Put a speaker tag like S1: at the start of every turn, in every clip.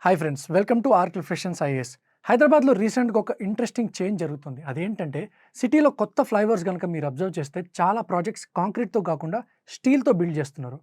S1: Hi friends, welcome to ఆర్క్ రిఫ్రెషన్స్ IAS. హైదరాబాద్లో రీసెంట్గా ఒక ఇంట్రెస్టింగ్ చేంజ్ జరుగుతుంది. అదేంటంటే సిటీలో కొత్త ఫ్లైఓవర్స్ కనుక మీరు అబ్జర్వ్ చేస్తే చాలా ప్రాజెక్ట్స్ కాంక్రీట్తో కాకుండా స్టీల్తో బిల్డ్ చేస్తున్నారు.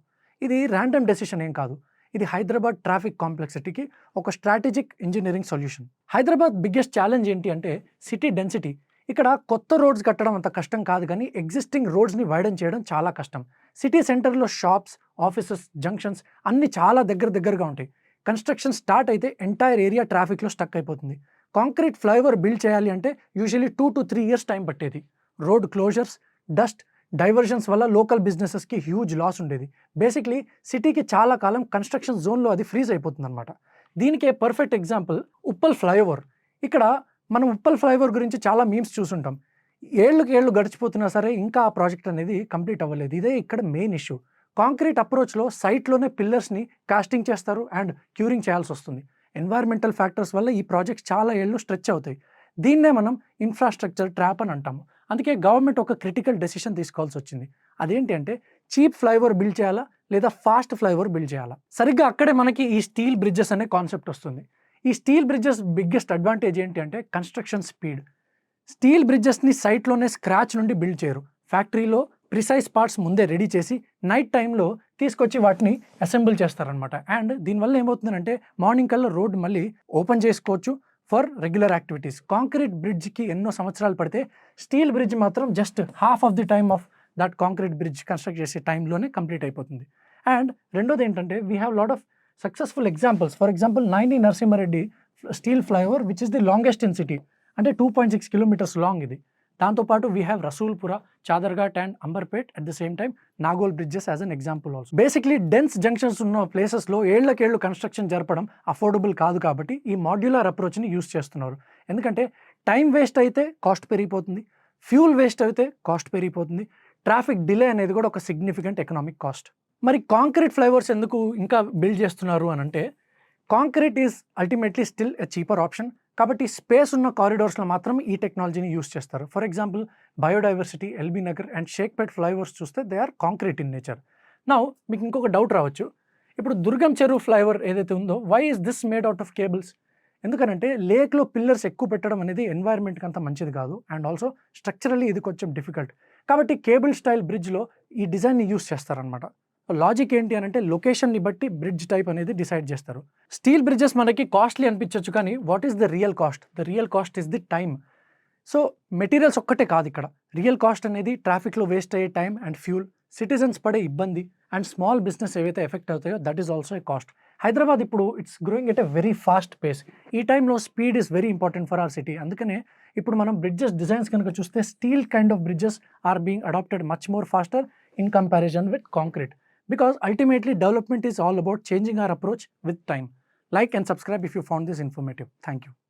S1: ఇది ర్యాండమ్ డెసిషన్ ఏం కాదు. ఇది హైదరాబాద్ ట్రాఫిక్ కాంప్లెక్సిటీకి ఒక strategic engineering solution. Hyderabad biggest challenge ఏంటి అంటే సిటీ డెన్సిటీ. ఇక్కడ కొత్త రోడ్స్ కట్టడం అంత కష్టం కాదు, కానీ ఎగ్జిస్టింగ్ రోడ్స్ని వైడన్ చేయడం చాలా కష్టం. సిటీ సెంటర్లో షాప్స్, ఆఫీసెస్, జంక్షన్స్ అన్నీ చాలా దగ్గరగా ఉంటాయి. కన్స్ట్రక్షన్ స్టార్ట్ అయితే ఎంటైర్ ఏరియా ట్రాఫిక్లో స్టక్ అయిపోతుంది. కాంక్రీట్ ఫ్లైఓవర్ బిల్డ్ చేయాలి అంటే యూజువల్లీ 2 to 3 years టైం పట్టేది. రోడ్ క్లోజర్స్, డస్ట్, డైవర్షన్స్ వల్ల లోకల్ బిజినెసెస్కి హ్యూజ్ లాస్ ఉండేది. బేసిక్లీ సిటీకి చాలా కాలం కన్స్ట్రక్షన్ జోన్లో అది ఫ్రీజ్ అయిపోతుంది అనమాట. దీనికే పర్ఫెక్ట్ ఎగ్జాంపుల్ ఉప్పల్ ఫ్లైఓవర్. ఇక్కడ మనం ఉప్పల్ ఫ్లైఓవర్ గురించి చాలా మీమ్స్ చూసుంటాం. ఏళ్ళు గడిచిపోతున్నా సరే ఇంకా ఆ ప్రాజెక్ట్ అనేది కంప్లీట్ అవ్వలేదు. ఇదే ఇక్కడ మెయిన్ ఇష్యూ. కాంక్రీట్ అప్రోచ్లో సైట్లోనే పిల్లర్స్ని కాస్టింగ్ చేస్తారు అండ్ క్యూరింగ్ చేయాల్సి వస్తుంది. ఎన్వైర్మెంటల్ ఫ్యాక్టర్స్ వల్ల ఈ ప్రాజెక్ట్స్ చాలా ఏళ్ళు స్ట్రెచ్ అవుతాయి. దీన్నే మనం ఇన్ఫ్రాస్ట్రక్చర్ ట్రాప్ అని అంటాము. అందుకే గవర్నమెంట్ ఒక క్రిటికల్ డెసిషన్ తీసుకోవాల్సి వచ్చింది. అదేంటి అంటే చీప్ ఫ్లైఓవర్ బిల్డ్ చేయాలా లేదా ఫాస్ట్ ఫ్లైఓవర్ బిల్డ్ చేయాలా. సరిగ్గా అక్కడే మనకి ఈ స్టీల్ బ్రిడ్జెస్ అనే కాన్సెప్ట్ వస్తుంది. ఈ స్టీల్ బ్రిడ్జెస్ బిగ్గెస్ట్ అడ్వాంటేజ్ ఏంటి అంటే కన్స్ట్రక్షన్ స్పీడ్. స్టీల్ బ్రిడ్జెస్ని సైట్లోనే స్క్రాచ్ నుండి బిల్డ్ చేయరు. ఫ్యాక్టరీలో ప్రిసైజ్ పార్ట్స్ ముందే రెడీ చేసి నైట్ టైంలో తీసుకొచ్చి వాటిని అసెంబుల్ చేస్తారనమాట. అండ్ దీనివల్ల ఏమవుతుందంటే మార్నింగ్ కల్లా రోడ్ మళ్ళీ ఓపెన్ చేసుకోవచ్చు ఫర్ రెగ్యులర్ యాక్టివిటీస్. కాంక్రీట్ బ్రిడ్జ్కి ఎన్నో సంవత్సరాలు పడితే స్టీల్ బ్రిడ్జ్ మాత్రం just half of the time of that concrete bridge construct చేసే టైంలోనే కంప్లీట్ అయిపోతుంది. అండ్ రెండోది ఏంటంటే we have lot of successful examples. For example 9 Narasimha Reddy steel flyover which is the longest in city. అంటే 2.6 kilometers లాంగ్ ఇది. దాంతోపాటు we have Rasoolpura, Chaderghat and Amberpet at the same time Nagole bridges as an example also. Basically dense junctions ఉన్న ప్లేసెస్లో ఏళ్లకేళ్ళు construction జరపడం affordable కాదు, కాబట్టి ఈ modular అప్రోచ్ని use చేస్తున్నారు. ఎందుకంటే టైం వేస్ట్ అయితే కాస్ట్ పెరిగిపోతుంది, ఫ్యూల్ వేస్ట్ అయితే కాస్ట్ పెరిగిపోతుంది, ట్రాఫిక్ డిలే అనేది కూడా ఒక సిగ్నిఫికెంట్ ఎకనామిక్ కాస్ట్. మరి కాంక్రీట్ ఫ్లైఓవర్స్ ఎందుకు ఇంకా బిల్డ్ చేస్తున్నారు అని అంటే concrete is ultimately still a cheaper option. కాబట్టి స్పేస్ ఉన్న కారిడార్స్లో మాత్రం ఈ టెక్నాలజీని యూస్ చేస్తారు. For example biodiversity, LB Nagar and Shaikpet flyovers చూస్తే they are concrete in nature. Now మీకు ఇంకొక డౌట్ రావచ్చు, ఇప్పుడు దుర్గం చెరువు ఫ్లైఓవర్ ఏదైతే ఉందో why is this made out of cables? ఎందుకనంటే లేక్లో పిల్లర్స్ ఎక్కువ పెట్టడం అనేది ఎన్వైర్న్మెంట్కి అంత మంచిది కాదు అండ్ ఆల్సో స్ట్రక్చరల్లీ ఇది కొంచెం డిఫికల్ట్. కాబట్టి కేబుల్ స్టైల్ బ్రిడ్జ్లో ఈ డిజైన్ని యూస్ చేస్తారనమాట. లాజిక్ ఏంటి అని అంటే లొకేషన్ని బట్టి బ్రిడ్జ్ టైప్ అనేది డిసైడ్ చేస్తారు. స్టీల్ బ్రిడ్జెస్ మనకి కాస్ట్లీ అనిపించవచ్చు, కానీ what is the real cost? The real cost is the time. So materials ఒక్కటే కాదు ఇక్కడ, రియల్ కాస్ట్ అనేది ట్రాఫిక్లో వేస్ట్ అయ్యే టైం అండ్ ఫ్యూల్, సిటిజన్స్ పడే ఇబ్బంది అండ్ స్మాల్ బిజినెస్ ఏవైతే ఎఫెక్ట్ అవుతాయో that is also a cost. Hyderabad ఇప్పుడు it's growing at a very fast pace. ఈ టైంలో speed is very important for our city. అందుకనే ఇప్పుడు మనం బ్రిడ్జెస్ డిజైన్స్ కనుక చూస్తే steel kind of bridges are being adapted much more faster in comparison with concrete, because ultimately development is all about changing our approach with time. Like and subscribe if you found this informative. Thank you.